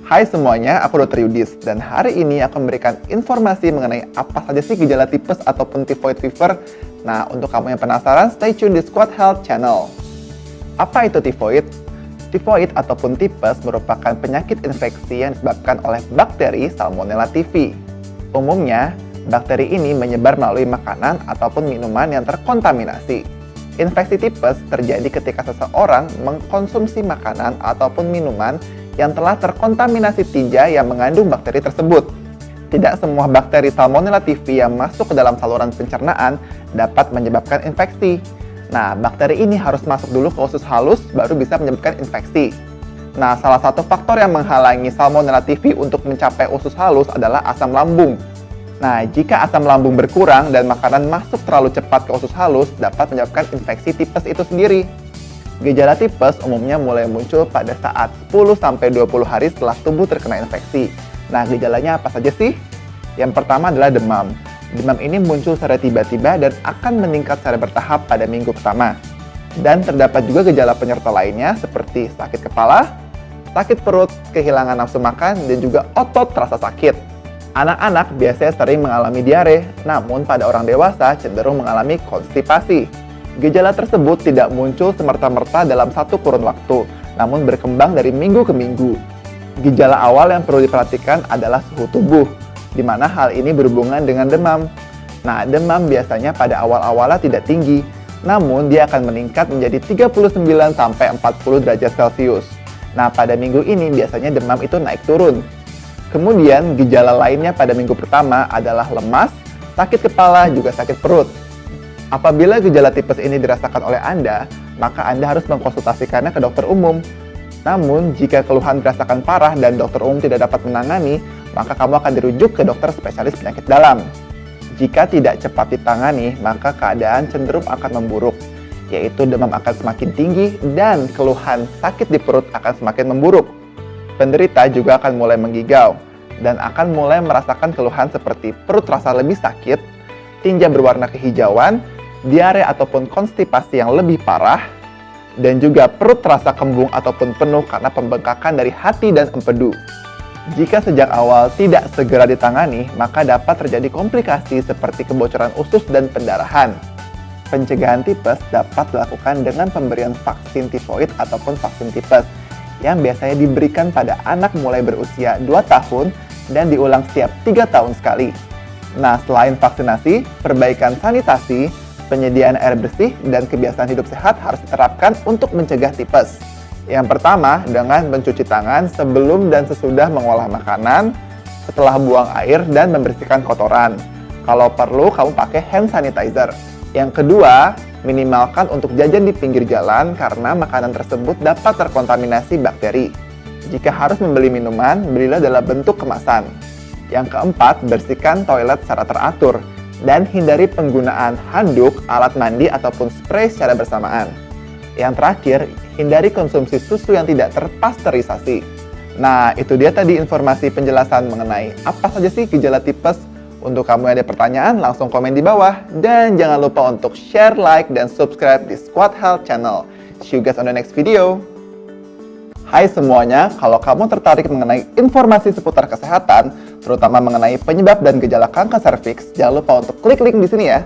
Hai semuanya, aku Dr. Yudis dan hari ini aku memberikan informasi mengenai apa saja sih gejala tipes ataupun typhoid fever. Nah, untuk kamu yang penasaran, stay tune di Squad Health Channel. Apa itu typhoid? Typhoid ataupun tipes merupakan penyakit infeksi yang disebabkan oleh bakteri Salmonella typhi. Umumnya, bakteri ini menyebar melalui makanan ataupun minuman yang terkontaminasi. Infeksi tipes terjadi ketika seseorang mengkonsumsi makanan ataupun minuman yang telah terkontaminasi tinja yang mengandung bakteri tersebut. Tidak semua bakteri Salmonella typhi yang masuk ke dalam saluran pencernaan dapat menyebabkan infeksi. Nah, bakteri ini harus masuk dulu ke usus halus baru bisa menyebabkan infeksi. Nah, salah satu faktor yang menghalangi Salmonella typhi untuk mencapai usus halus adalah asam lambung. Nah, jika asam lambung berkurang dan makanan masuk terlalu cepat ke usus halus dapat menyebabkan infeksi tipes itu sendiri. Gejala tipes umumnya mulai muncul pada saat 10-20 hari setelah tubuh terkena infeksi. Nah, gejalanya apa saja sih? Yang pertama adalah demam. Demam ini muncul secara tiba-tiba dan akan meningkat secara bertahap pada minggu pertama. Dan terdapat juga gejala penyerta lainnya seperti sakit kepala, sakit perut, kehilangan nafsu makan, dan juga otot terasa sakit. Anak-anak biasanya sering mengalami diare, namun pada orang dewasa cenderung mengalami konstipasi. Gejala tersebut tidak muncul semerta-merta dalam satu kurun waktu, namun berkembang dari minggu ke minggu. Gejala awal yang perlu diperhatikan adalah suhu tubuh, di mana hal ini berhubungan dengan demam. Nah, demam biasanya pada awal-awalnya tidak tinggi, namun dia akan meningkat menjadi 39-40 derajat Celcius. Nah, pada minggu ini biasanya demam itu naik turun. Kemudian, gejala lainnya pada minggu pertama adalah lemas, sakit kepala, juga sakit perut. Apabila gejala tipes ini dirasakan oleh Anda, maka Anda harus mengkonsultasikannya ke dokter umum. Namun, jika keluhan dirasakan parah dan dokter umum tidak dapat menangani, maka kamu akan dirujuk ke dokter spesialis penyakit dalam. Jika tidak cepat ditangani, maka keadaan cenderung akan memburuk, yaitu demam akan semakin tinggi dan keluhan sakit di perut akan semakin memburuk. Penderita juga akan mulai menggigau dan akan mulai merasakan keluhan seperti perut terasa lebih sakit, tinja berwarna kehijauan, diare ataupun konstipasi yang lebih parah, dan juga perut terasa kembung ataupun penuh karena pembengkakan dari hati dan empedu. Jika sejak awal tidak segera ditangani, maka dapat terjadi komplikasi seperti kebocoran usus dan pendarahan. Pencegahan tipes dapat dilakukan dengan pemberian vaksin tifoid ataupun vaksin tipes, yang biasanya diberikan pada anak mulai berusia 2 tahun dan diulang setiap 3 tahun sekali. Nah, selain vaksinasi, perbaikan sanitasi, penyediaan air bersih, dan kebiasaan hidup sehat harus diterapkan untuk mencegah tipes. Yang pertama, dengan mencuci tangan sebelum dan sesudah mengolah makanan, setelah buang air dan membersihkan kotoran. Kalau perlu, kamu pakai hand sanitizer. Yang kedua, minimalkan untuk jajan di pinggir jalan karena makanan tersebut dapat terkontaminasi bakteri. Jika harus membeli minuman, belilah dalam bentuk kemasan. Yang keempat, bersihkan toilet secara teratur dan hindari penggunaan handuk, alat mandi, ataupun spray secara bersamaan. Yang terakhir, hindari konsumsi susu yang tidak terpasteurisasi. Nah, itu dia tadi informasi penjelasan mengenai apa saja sih gejala tipes. Untuk kamu yang ada pertanyaan, langsung komen di bawah. Dan jangan lupa untuk share, like, dan subscribe di Squad Health Channel. See you guys on the next video. Hai semuanya, kalau kamu tertarik mengenai informasi seputar kesehatan, terutama mengenai penyebab dan gejala kanker serviks, jangan lupa untuk klik link di sini ya.